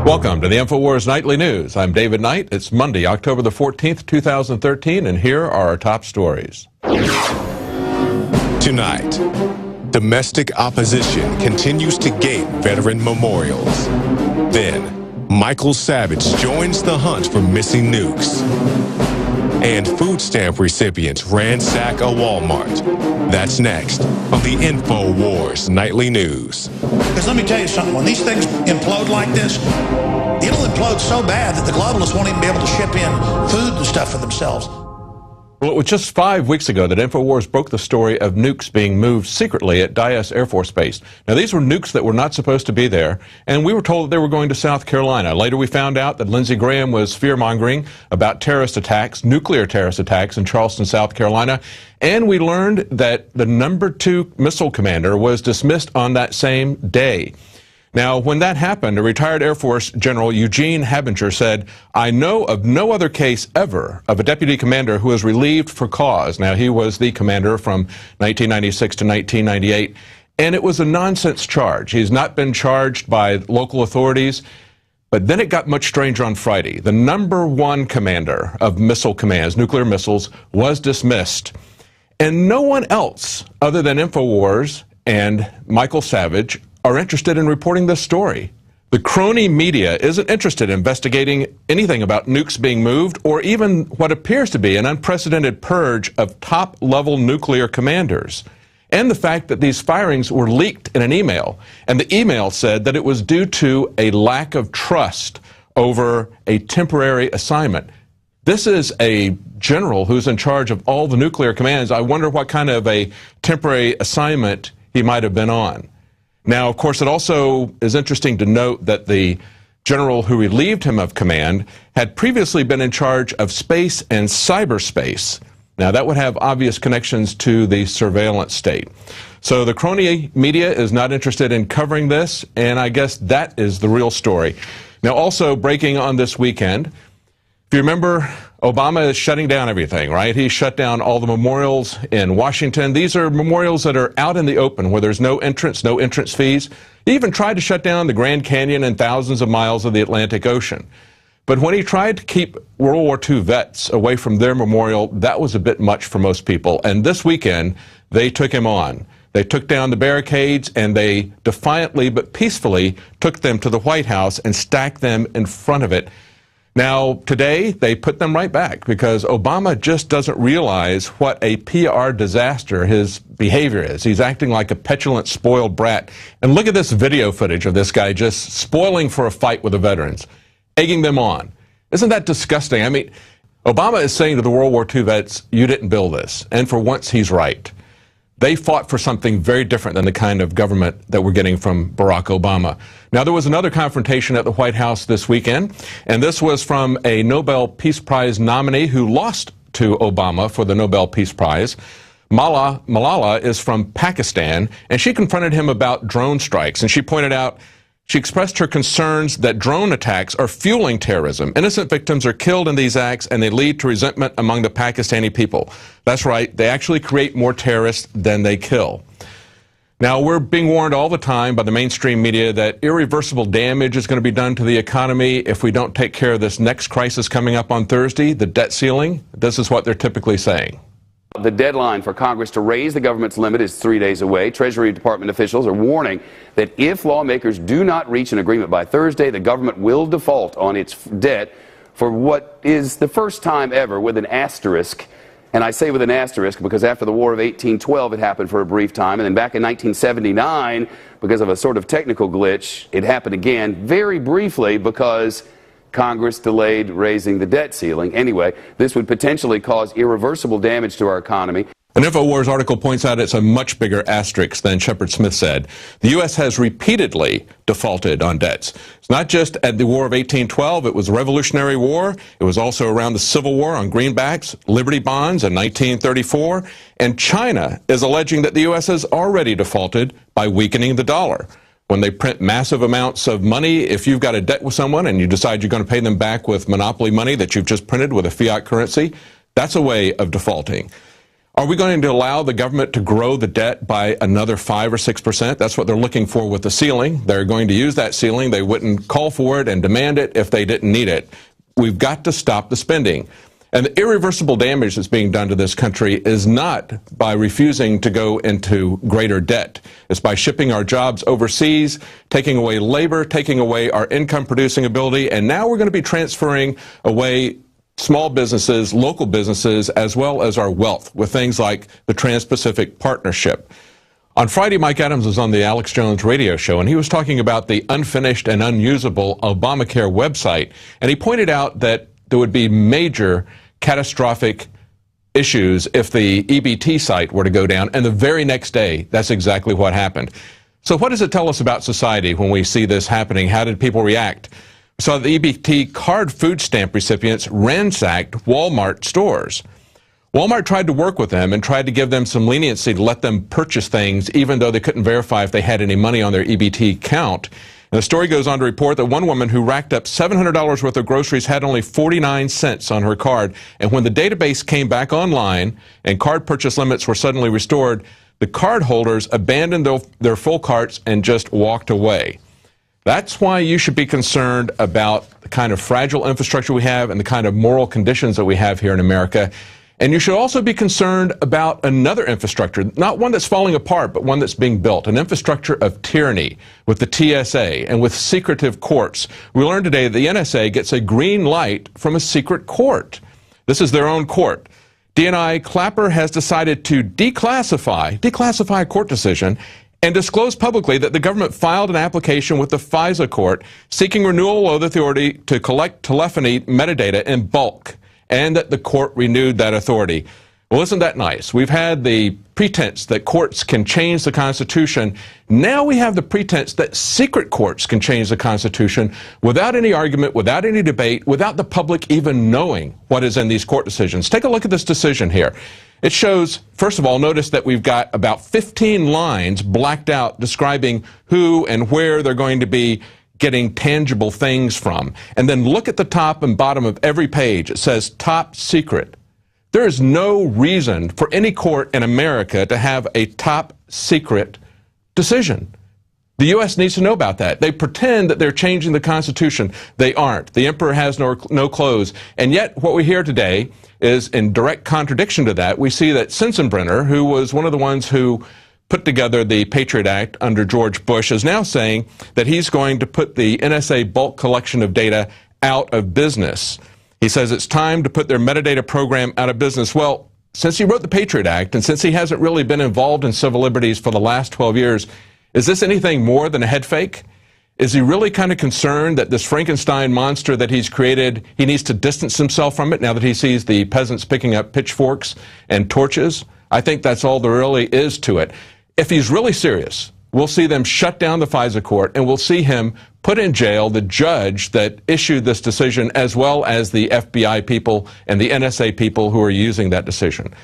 Welcome to the INFOWARS Nightly News. I'm David Knight. It's Monday, October the 14th, 2013, and here are our top stories. Tonight, domestic opposition continues to gate veteran memorials. Then, Michael Savage joins the hunt for missing nukes. And food stamp recipients ransack a Walmart. That's next on the INFOWARS Nightly News. Because let me tell you something, when these things implode like this, it'll implode so bad that the globalists won't even be able to ship in food and stuff for themselves. Well, it was just 5 weeks ago that INFOWARS broke the story of nukes being moved secretly at Dyess Air Force Base. Now, these were nukes that were not supposed to be there, and we were told that they were going to South Carolina. Later, we found out that Lindsey Graham was fear-mongering about terrorist attacks, nuclear terrorist attacks in Charleston, South Carolina, and we learned that the number 2 missile commander was dismissed on that same day. Now, when that happened, a retired Air Force General Eugene Habinger said, "I know of no other case ever of a deputy commander who was relieved for cause." Now, he was the commander from 1996 to 1998, and it was a nonsense charge. He's not been charged by local authorities. But then it got much stranger on Friday. The number 1 commander of missile commands, nuclear missiles, was dismissed. And no one else other than INFOWARS and Michael Savage are interested in reporting this story. The crony media isn't interested in investigating anything about nukes being moved or even what appears to be an unprecedented purge of top-level nuclear commanders. And the fact that these firings were leaked in an email. And the email said that it was due to a lack of trust over a temporary assignment. This is a general who's in charge of all the nuclear commands. I wonder what kind of a temporary assignment he might have been on. Now, of course, it also is interesting to note that the general who relieved him of command had previously been in charge of space and cyberspace. Now, that would have obvious connections to the surveillance state. So the crony media is not interested in covering this, and I guess that is the real story. Now, also breaking on this weekend, if you remember, Obama is shutting down everything, right? He shut down all the memorials in Washington. These are memorials that are out in the open where there's no entrance fees. He even tried to shut down the Grand Canyon and thousands of miles of the Atlantic Ocean. But when he tried to keep World War II vets away from their memorial, that was a bit much for most people. And this weekend, they took him on. They took down the barricades and they defiantly but peacefully took them to the White House and stacked them in front of it. Now, today, they put them right back because Obama just doesn't realize what a PR disaster his behavior is. He's acting like a petulant, spoiled brat. And look at this video footage of this guy just spoiling for a fight with the veterans, egging them on. Isn't that disgusting? I mean, Obama is saying to the World War II vets, you didn't build this. And for once, he's right. They fought for something very different than the kind of government that we're getting from Barack Obama. Now, there was another confrontation at the White House this weekend, and this was from a Nobel Peace Prize nominee who lost to Obama for the Nobel Peace Prize. Malala is from Pakistan, and she confronted him about drone strikes, and she pointed out, she expressed her concerns that drone attacks are fueling terrorism. Innocent victims are killed in these acts, and they lead to resentment among the Pakistani people. That's right, they actually create more terrorists than they kill. Now, we're being warned all the time by the mainstream media that irreversible damage is going to be done to the economy if we don't take care of this next crisis coming up on Thursday, the debt ceiling. This is what they're typically saying. The deadline for Congress to raise the government's limit is 3 days away. Treasury Department officials are warning that if lawmakers do not reach an agreement by Thursday, the government will default on its debt for what is the first time ever with an asterisk. And I say with an asterisk because after the War of 1812, it happened for a brief time. And then back in 1979, because of a sort of technical glitch, it happened again very briefly because Congress delayed raising the debt ceiling. Anyway, this would potentially cause irreversible damage to our economy. An INFOWARS article points out it's a much bigger asterisk than Shepard Smith said. The U.S. has repeatedly defaulted on debts. It's not just at the War of 1812. It was the Revolutionary War. It was also around the Civil War on greenbacks, Liberty bonds in 1934. And China is alleging that the U.S. has already defaulted by weakening the dollar. When they print massive amounts of money, if you've got a debt with someone and you decide you're going to pay them back with monopoly money that you've just printed with a fiat currency, that's a way of defaulting. Are we going to allow the government to grow the debt by another 5 or 6%? That's what they're looking for with the ceiling. They're going to use that ceiling. They wouldn't call for it and demand it if they didn't need it. We've got to stop the spending. And the irreversible damage that's being done to this country is not by refusing to go into greater debt. It's by shipping our jobs overseas, taking away labor, taking away our income-producing ability, and now we're going to be transferring away small businesses, local businesses, as well as our wealth with things like the Trans-Pacific Partnership. On Friday, Mike Adams was on the Alex Jones radio show, and he was talking about the unfinished and unusable Obamacare website, and he pointed out that there would be major catastrophic issues if the EBT site were to go down, and the very next day, that's exactly what happened. So what does it tell us about society when we see this happening? How did people react? So the EBT card food stamp recipients ransacked Walmart stores. Walmart tried to work with them and tried to give them some leniency to let them purchase things even though they couldn't verify if they had any money on their EBT account. And the story goes on to report that one woman who racked up $700 worth of groceries had only 49 cents on her card. And when the database came back online and card purchase limits were suddenly restored, the card holders abandoned their full carts and just walked away. That's why you should be concerned about the kind of fragile infrastructure we have and the kind of moral conditions that we have here in America. And you should also be concerned about another infrastructure, not one that's falling apart, but one that's being built, an infrastructure of tyranny with the TSA and with secretive courts. We learned today that the NSA gets a green light from a secret court. This is their own court. DNI Clapper has decided to declassify a court decision and disclose publicly that the government filed an application with the FISA court seeking renewal of the authority to collect telephony metadata in bulk, and that the court renewed that authority. Well, isn't that nice? We've had the pretense that courts can change the Constitution. Now we have the pretense that secret courts can change the Constitution without any argument, without any debate, without the public even knowing what is in these court decisions. Take a look at this decision here. It shows, first of all, notice that we've got about 15 lines blacked out describing who and where they're going to be getting tangible things from. And then look at the top and bottom of every page. It says top secret. There is no reason for any court in America to have a top secret decision. The U.S. needs to know about that. They pretend that they're changing the Constitution. They aren't. The emperor has no clothes. And yet what we hear today is in direct contradiction to that. We see that Sensenbrenner, who was one of the ones who put together the Patriot Act under George Bush, is now saying that he's going to put the NSA bulk collection of data out of business. He says it's time to put their metadata program out of business. Well, since he wrote the Patriot Act and since he hasn't really been involved in civil liberties for the last 12 years, is this anything more than a head fake? Is he really kind of concerned that this Frankenstein monster that he's created, he needs to distance himself from it now that he sees the peasants picking up pitchforks and torches? I think that's all there really is to it. If he's really serious, we'll see them shut down the FISA court and we'll see him put in jail the judge that issued this decision, as well as the FBI people and the NSA people who are using that decision.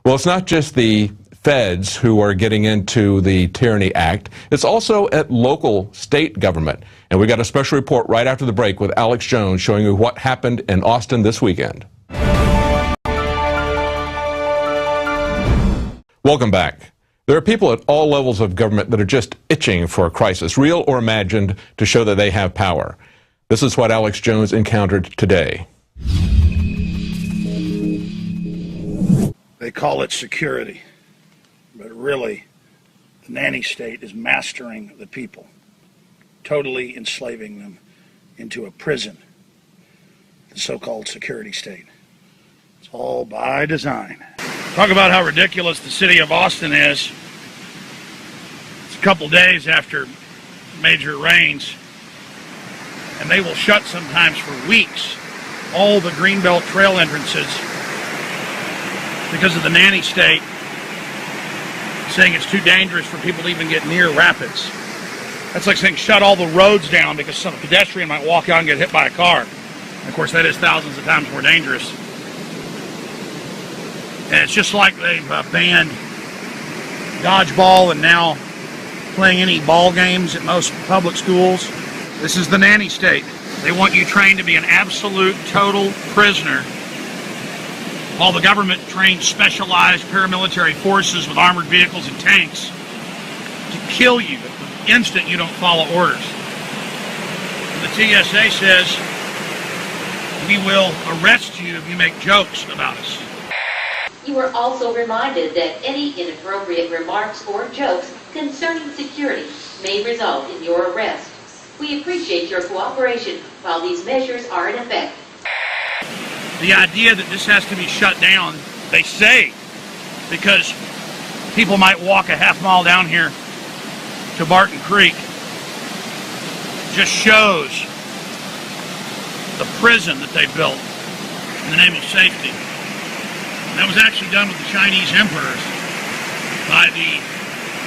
Well, it's not just the feds who are getting into the Tyranny Act. It's also at local state government. And we got a special report right after the break with Alex Jones showing you what happened in Austin this weekend. Welcome back. There are people at all levels of government that are just itching for a crisis, real or imagined, to show that they have power. This is what Alex Jones encountered today. They call it security, but really, the nanny state is mastering the people, totally enslaving them into a prison, the so-called security state. It's all by design. Talk about how ridiculous the city of Austin is. It's a couple days after major rains, and they will shut sometimes for weeks all the Greenbelt Trail entrances because of the nanny state saying it's too dangerous for people to even get near rapids. That's like saying shut all the roads down because some pedestrian might walk out and get hit by a car. And of course, that is thousands of times more dangerous. And it's just like they've banned dodgeball and now playing any ball games at most public schools. This is the nanny state. They want you trained to be an absolute, total prisoner while the government trains specialized paramilitary forces with armored vehicles and tanks to kill you the instant you don't follow orders. And the TSA says, we will arrest you if you make jokes about us. You are also reminded that any inappropriate remarks or jokes concerning security may result in your arrest. We appreciate your cooperation while these measures are in effect. The idea that this has to be shut down, they say, because people might walk a half mile down here to Barton Creek, just shows the prison that they built in the name of safety. And that was actually done with the Chinese emperors by the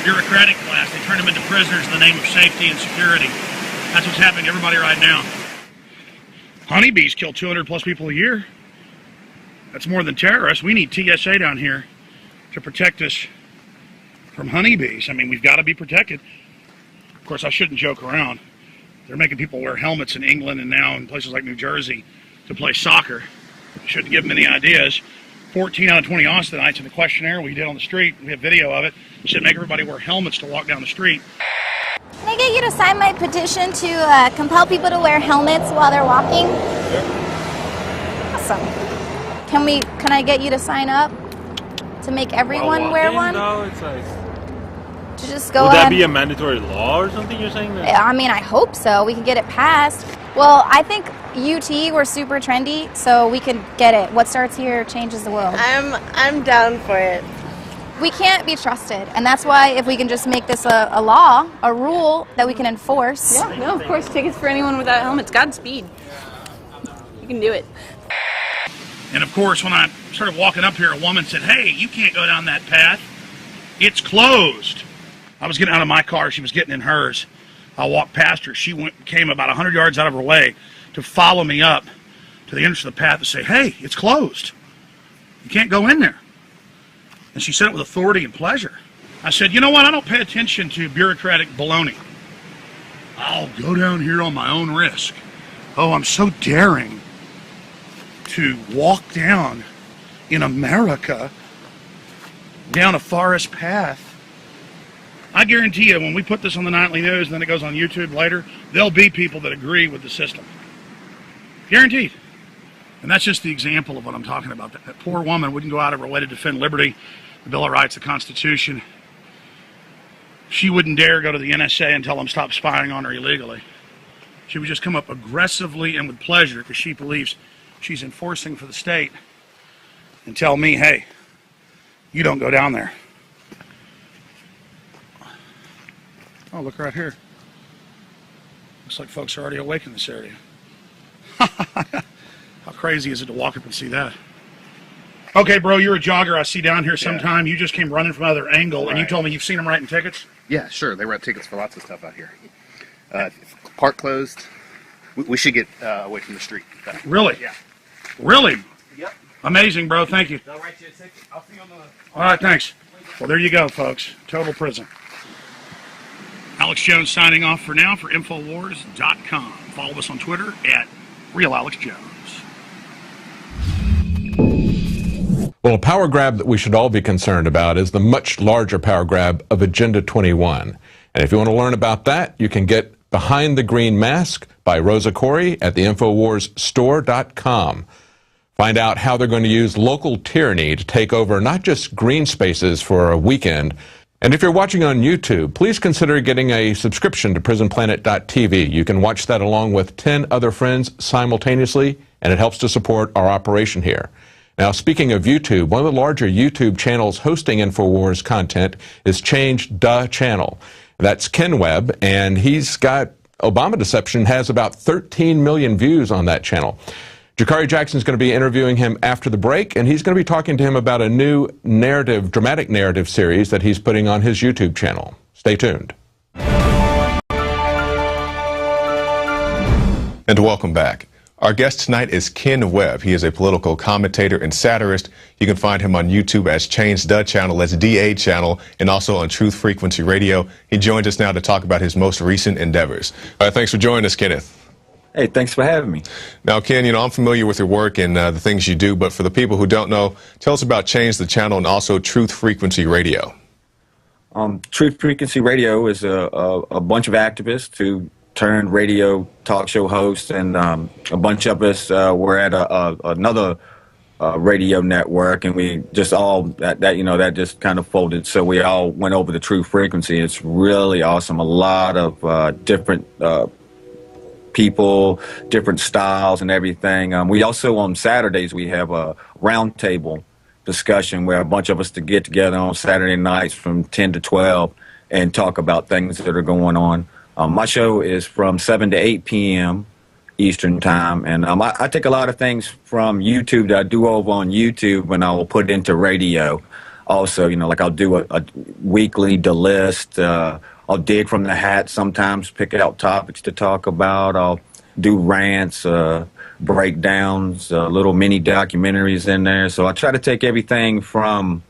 bureaucratic class. They turned them into prisoners in the name of safety and security. That's what's happening to everybody right now. Honeybees kill 200 plus people a year. That's more than terrorists. We need TSA down here to protect us from honeybees. I mean, we've got to be protected. Of course, I shouldn't joke around. They're making people wear helmets in England and now in places like New Jersey to play soccer. Shouldn't give them any ideas. 14 out of 20 Austinites in the questionnaire we did on the street, we have video of it, should make everybody wear helmets to walk down the street. Can I get you to sign my petition to compel people to wear helmets while they're walking? Sure. Awesome. Can I get you to sign up to make everyone wear one? No, it's like... To just go Would ahead. that be a mandatory law or something you're saying? I mean, I hope so. We can get it passed. Well, I think UT, we're super trendy, so we can get it. What starts here changes the world. I'm down for it. We can't be trusted, and that's why if we can just make this a law, a rule that we can enforce. Yeah, no, of course, tickets for anyone without helmets. Godspeed. You can do it. And of course, when I started walking up here, a woman said, hey, you can't go down that path. It's closed. I was getting out of my car. She was getting in hers. I walked past her. She came about 100 yards out of her way to follow me up to the entrance of the path to say, hey, it's closed. You can't go in there. And she said it with authority and pleasure. I said, you know what? I don't pay attention to bureaucratic baloney. I'll go down here on my own risk. Oh, I'm so daring to walk down in America down a forest path. I guarantee you, when we put this on the nightly news and then it goes on YouTube later, there'll be people that agree with the system. Guaranteed. And that's just the example of what I'm talking about. That poor woman wouldn't go out of her way to defend liberty, the Bill of Rights, the Constitution. She wouldn't dare go to the NSA and tell them stop spying on her illegally. She would just come up aggressively and with pleasure because she believes she's enforcing for the state and tell me, hey, you don't go down there. Oh, look right here. Looks like folks are already awake in this area. How crazy is it to walk up and see that? Okay, bro, you're a jogger I see down here sometime. Yeah. You just came running from another angle, and you told me you've seen them writing tickets? Yeah, sure. They write tickets for lots of stuff out here. Park closed. We should get away from the street. Really? Yeah. Really? Yep. Amazing, bro. Thank you. They'll write you a ticket. I'll see you on the... All right, thanks. Well, there you go, folks. Total prison. Alex Jones signing off for now for INFOWARS.com. Follow us on Twitter at RealAlexJones. Well, a power grab that we should all be concerned about is the much larger power grab of Agenda 21. And if you want to learn about that, you can get Behind the Green Mask by Rosa Corey at the InfoWarsStore.com. Find out how they're going to use local tyranny to take over not just green spaces for a weekend. And if you're watching on YouTube, please consider getting a subscription to PrisonPlanet.tv. You can watch that along with 10 other friends simultaneously, and it helps to support our operation here. Now, speaking of YouTube, one of the larger YouTube channels hosting InfoWars content is ChangeDaChannel. That's Ken Webb, and he's got Obama Deception, has about 13 million views on that channel. Jakari Jackson's going to be interviewing him after the break, and he's going to be talking to him about a new narrative, dramatic narrative series that he's putting on his YouTube channel. Stay tuned. And welcome back. Our guest tonight is Ken Webb. He is a political commentator and satirist. You can find him on YouTube as ChangeDaChannel, that's DA Channel, and also on Truth Frequency Radio. He joins us now to talk about his most recent endeavors. All right, thanks for joining us, Kenneth. Hey, thanks for having me. Now, Ken, I'm familiar with your work and the things you do, but for the people who don't know, tell us about ChangeDaChannel and also Truth Frequency Radio. Truth Frequency Radio is a bunch of activists who turned radio talk show hosts, and a bunch of us were at another radio network, and we just all that just kind of folded. So we all went over to Truth Frequency. It's really awesome. A lot of different people, different styles and everything. We also, on Saturdays, we have a roundtable discussion where a bunch of us to get together on Saturday nights from 10 to 12 and talk about things that are going on. My show is from 7 to 8 p.m. Eastern time, and I take a lot of things from YouTube that I do over on YouTube, and I will put it into radio. Also, like I'll do a weekly list. I'll dig from the hat sometimes, pick out topics to talk about. I'll do rants, breakdowns, little mini documentaries in there. So I try to take everything from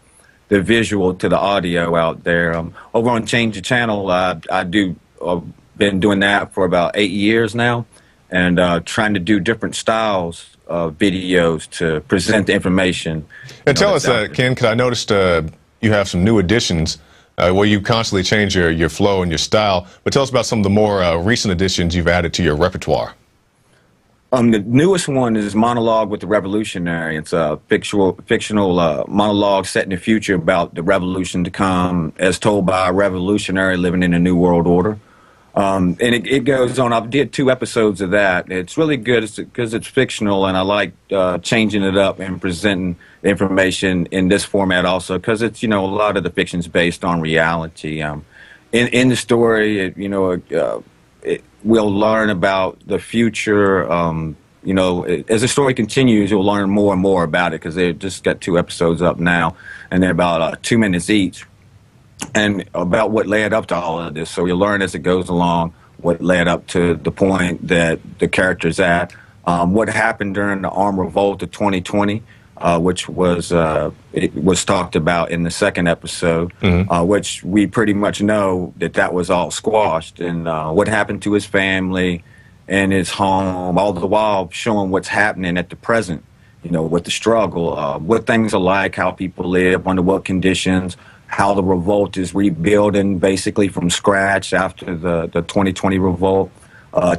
the visual to the audio out there. Over on ChangeDaChannel, I've been doing that for about 8 years now, and trying to do different styles of videos to present the information. And tell us, Ken, because I noticed you have some new additions where you constantly change your flow and your style, but tell us about some of the more recent additions you've added to your repertoire. The newest one is Monologue with the Revolutionary. It's a fictional monologue set in the future about the revolution to come, as told by a revolutionary living in a new world order. And it goes on. I did 2 episodes of that. It's really good because it's fictional, and I like changing it up and presenting information in this format also, because it's, a lot of the fiction's based on reality. In the story, we'll learn about the future. As the story continues, you'll learn more and more about it, because they've just got 2 episodes up now, and they're about 2 minutes each, and about what led up to all of this. So you'll learn as it goes along what led up to the point that the character's at, what happened during the armed revolt of 2020, which was it was talked about in the 2nd episode, which we pretty much know that was all squashed, and what happened to his family and his home, all the while showing what's happening at the present, with the struggle, what things are like, how people live, under what conditions, how the revolt is rebuilding basically from scratch after the 2020 revolt,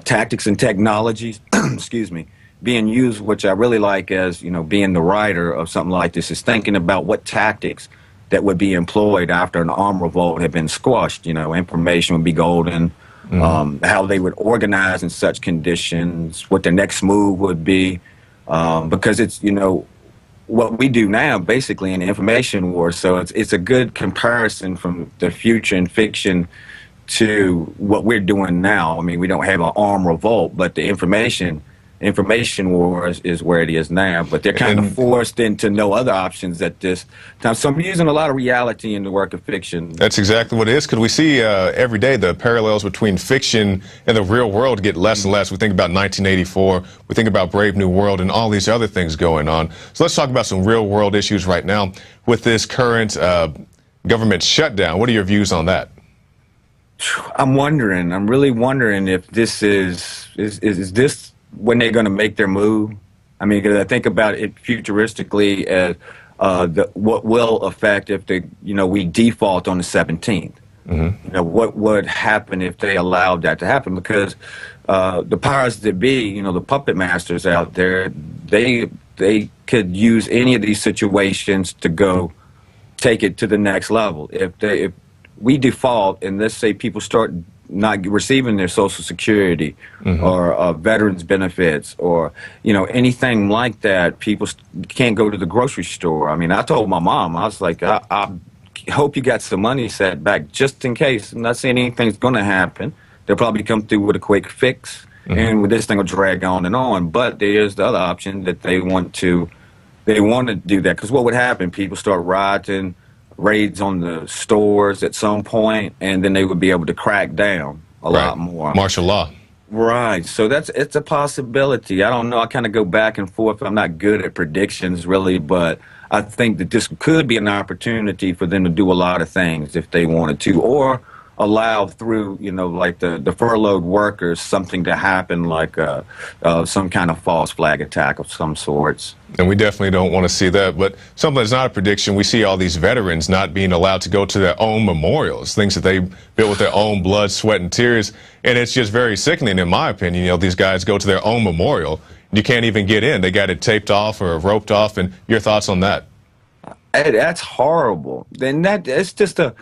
tactics and technologies, excuse me, being used, which I really like as, being the writer of something like this, is thinking about what tactics that would be employed after an armed revolt had been squashed. Information would be golden, how they would organize in such conditions, what their next move would be, because it's, what we do now basically in the information war. So it's a good comparison from the future in fiction to what we're doing now. I mean, we don't have an armed revolt, but the information war is where it is now, but they're kind of forced into no other options at this time. So I'm using a lot of reality in the work of fiction. That's exactly what it is, because we see every day the parallels between fiction and the real world get less and less. We think about 1984, we think about Brave New World, and all these other things going on. So let's talk about some real world issues right now with this current government shutdown. What are your views on that? I'm really wondering if this is this when they're going to make their move. I mean, because I think about it futuristically as what will affect if we default on the 17th. What would happen if they allowed that to happen? Because the powers that be, the puppet masters out there, they could use any of these situations to go take it to the next level. If we default, and let's say people start not receiving their Social Security or veterans benefits or anything like that, people can't go to the grocery store. I mean, I told my mom, I was like, I hope you got some money set back just in case. I'm not saying anything's going to happen. They'll probably come through with a quick fix, and this thing will drag on and on. But there's the other option that they want to do that, because what would happen? People start rioting, raids on the stores at some point, and then they would be able to crack down a lot more. Martial law. Right. So it's a possibility. I don't know. I kind of go back and forth. I'm not good at predictions, really, but I think that this could be an opportunity for them to do a lot of things if they wanted to. Or allow through, like the furloughed workers, something to happen like some kind of false flag attack of some sorts. And we definitely don't want to see that. But something that's not a prediction, we see all these veterans not being allowed to go to their own memorials, things that they built with their own blood, sweat, and tears. And it's just very sickening, in my opinion. These guys go to their own memorial. You can't even get in. They got it taped off or roped off. And your thoughts on that? Hey, that's horrible. Then it's just a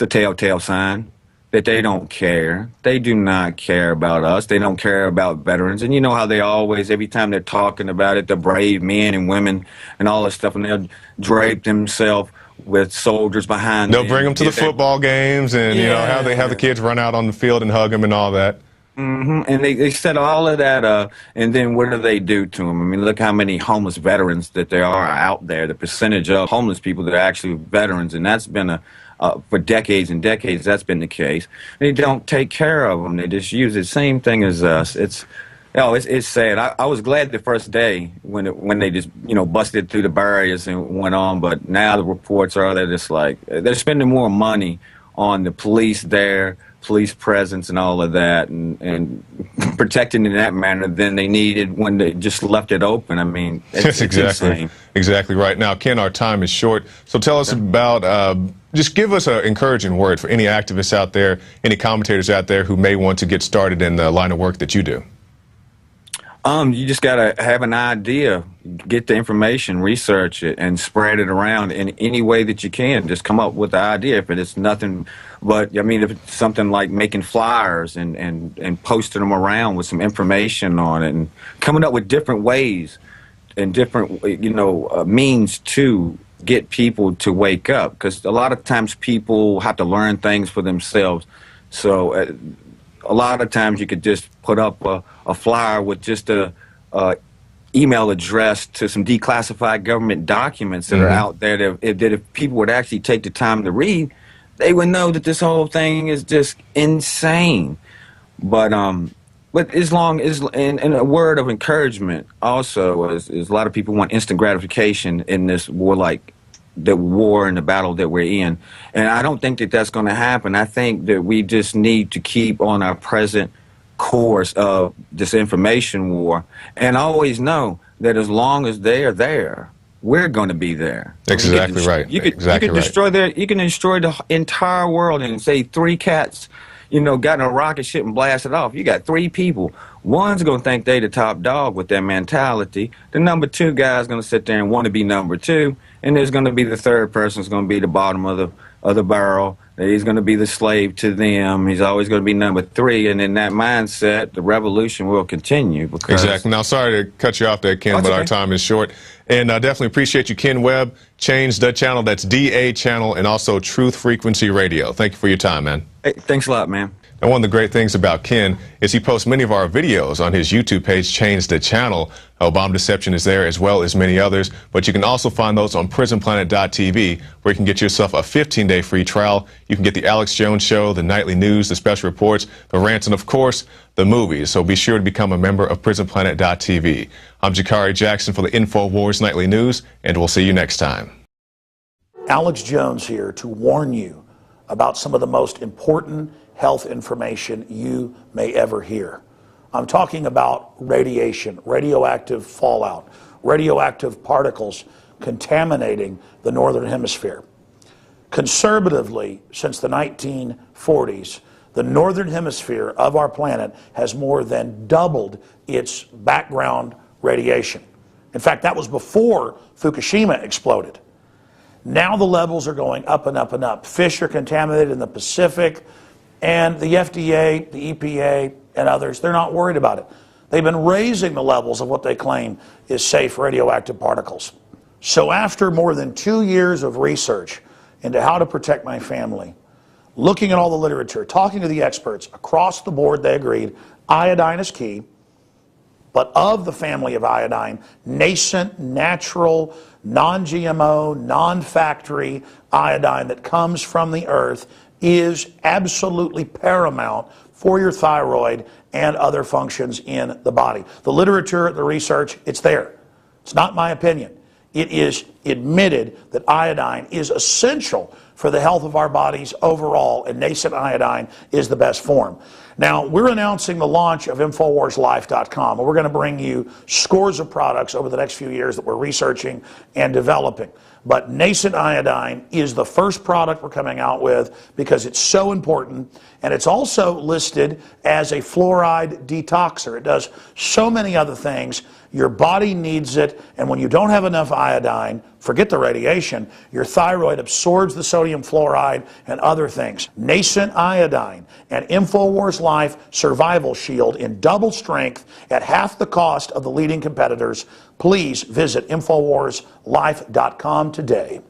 telltale sign that they don't care. They do not care about us. They don't care about veterans. And you know how they always, every time they're talking about it, the brave men and women and all this stuff, and they'll drape themselves with soldiers behind them. They'll bring them to the football games and, how they have the kids run out on the field and hug them and all that. Mm-hmm. And they set all of that and then what do they do to them? I mean, look how many homeless veterans that there are out there, the percentage of homeless people that are actually veterans, and that's been for decades and decades, that's been the case. They don't take care of them. They just use the same thing as us. It's sad. I was glad the first day when they just, busted through the barriers and went on, but now the reports are they're just like, they're spending more money on the police there, police presence and all of that, and protecting in that manner than they needed when they just left it open. I mean, it's exactly right. Now, Ken, our time is short, so tell us about, just give us an encouraging word for any activists out there, any commentators out there who may want to get started in the line of work that you do. You just got to have an idea, get the information, research it, and spread it around in any way that you can. Just come up with the idea. If it's nothing but, if it's something like making flyers and posting them around with some information on it, and coming up with different ways and different, means to get people to wake up. Because a lot of times people have to learn things for themselves. So a lot of times you could just put up a flyer with just a email address to some declassified government documents that are out there that if people would actually take the time to read, they would know that this whole thing is just insane. But as long as, and a word of encouragement also is a lot of people want instant gratification in this warlike, the war and the battle that we're in. And I don't think that that's going to happen. I think that we just need to keep on our present course of this information war and always know that as long as they are there, we're going to be there. Exactly right. You can destroy the entire world and say 3 cats, got in a rocket ship and blasted off. You got 3 people. One's going to think they the top dog with their mentality. The number 2 guy's going to sit there and want to be number 2. And there's going to be the third person's going to be the bottom of the barrel. He's going to be the slave to them. He's always going to be number 3. And in that mindset, the revolution will continue. Exactly. Now, sorry to cut you off there, Ken, but our time is short. And I definitely appreciate you, Ken Webb, ChangeDaChannel, that's DA-Channel, and also Truth Frequency Radio. Thank you for your time, man. Hey, thanks a lot, man. And one of the great things about Ken is he posts many of our videos on his YouTube page, ChangeDaChannel. Obama Deception is there as well as many others. But you can also find those on PrisonPlanet.tv, where you can get yourself a 15-day free trial. You can get the Alex Jones Show, the nightly news, the special reports, the rants, and of course, the movies. So be sure to become a member of PrisonPlanet.tv. I'm Jakari Jackson for the InfoWars Nightly News, and we'll see you next time. Alex Jones here to warn you about some of the most important health information you may ever hear. I'm talking about radiation, radioactive fallout, radioactive particles contaminating the northern hemisphere. Conservatively, since the 1940s, the northern hemisphere of our planet has more than doubled its background radiation. In fact, that was before Fukushima exploded. Now the levels are going up and up and up. Fish are contaminated in the Pacific, and the FDA, the EPA, and others, they're not worried about it. They've been raising the levels of what they claim is safe radioactive particles. So after more than 2 years of research into how to protect my family, looking at all the literature, talking to the experts, across the board they agreed iodine is key, but of the family of iodine, nascent, natural, non-GMO, non-factory iodine that comes from the earth is absolutely paramount for your thyroid and other functions in the body. The literature, the research, it's there. It's not my opinion. It is admitted that iodine is essential for the health of our bodies overall, and nascent iodine is the best form. Now, we're announcing the launch of InfoWarsLife.com, and we're going to bring you scores of products over the next few years that we're researching and developing. But nascent iodine is the first product we're coming out with because it's so important, and it's also listed as a fluoride detoxer. It does so many other things. Your body needs it, and when you don't have enough iodine, forget the radiation, your thyroid absorbs the sodium fluoride and other things. Nascent iodine and InfoWars Life Survival Shield in double strength at half the cost of the leading competitors. Please visit InfoWarsLife.com today.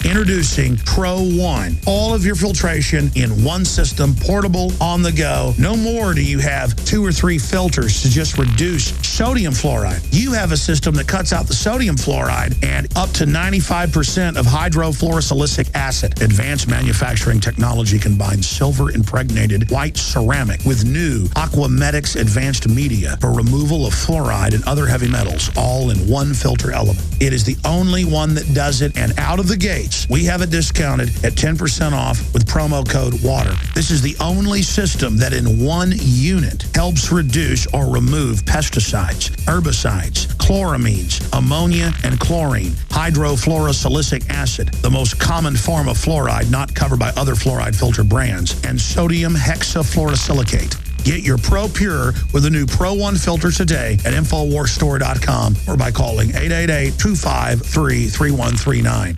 Introducing Pro One. All of your filtration in one system, portable, on the go. No more do you have 2 or 3 filters to just reduce sodium fluoride. You have a system that cuts out the sodium fluoride and up to 95% of hydrofluorosilicic acid. Advanced manufacturing technology combines silver-impregnated white ceramic with new Aquamedics advanced media for removal of fluoride and other heavy metals, all in one filter element. It is the only one that does it, and out of the gate, we have it discounted at 10% off with promo code WATER. This is the only system that in one unit helps reduce or remove pesticides, herbicides, chloramines, ammonia, and chlorine, hydrofluorosilicic acid, the most common form of fluoride not covered by other fluoride filter brands, and sodium hexafluorosilicate. Get your Pro Pure with the new Pro One filter today at InfoWarsStore.com or by calling 888-253-3139.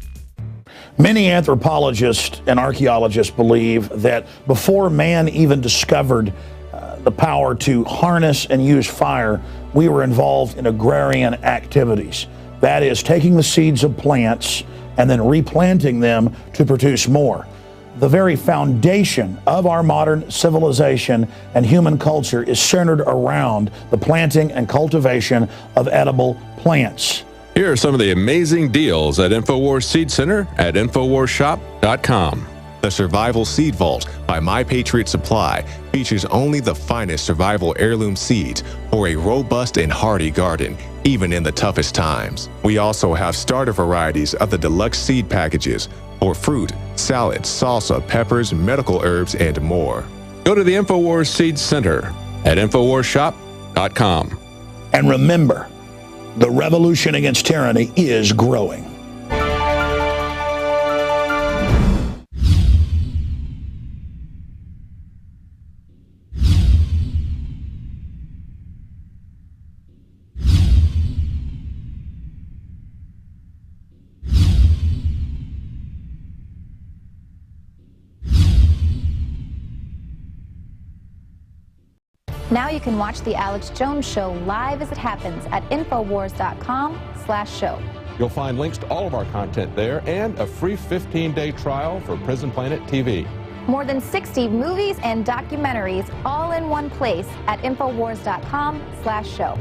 Many anthropologists and archaeologists believe that before man even discovered the power to harness and use fire, we were involved in agrarian activities. That is, taking the seeds of plants and then replanting them to produce more. The very foundation of our modern civilization and human culture is centered around the planting and cultivation of edible plants. Here are some of the amazing deals at InfoWars Seed Center at InfoWarsShop.com. The Survival Seed Vault by My Patriot Supply features only the finest survival heirloom seeds for a robust and hardy garden, even in the toughest times. We also have starter varieties of the deluxe seed packages for fruit, salad, salsa, peppers, medical herbs, and more. Go to the InfoWars Seed Center at InfoWarsShop.com. And remember, the revolution against tyranny is growing. Now you can watch The Alex Jones Show live as it happens at Infowars.com/show. You'll find links to all of our content there and a free 15-day trial for Prison Planet TV. More than 60 movies and documentaries all in one place at Infowars.com/show.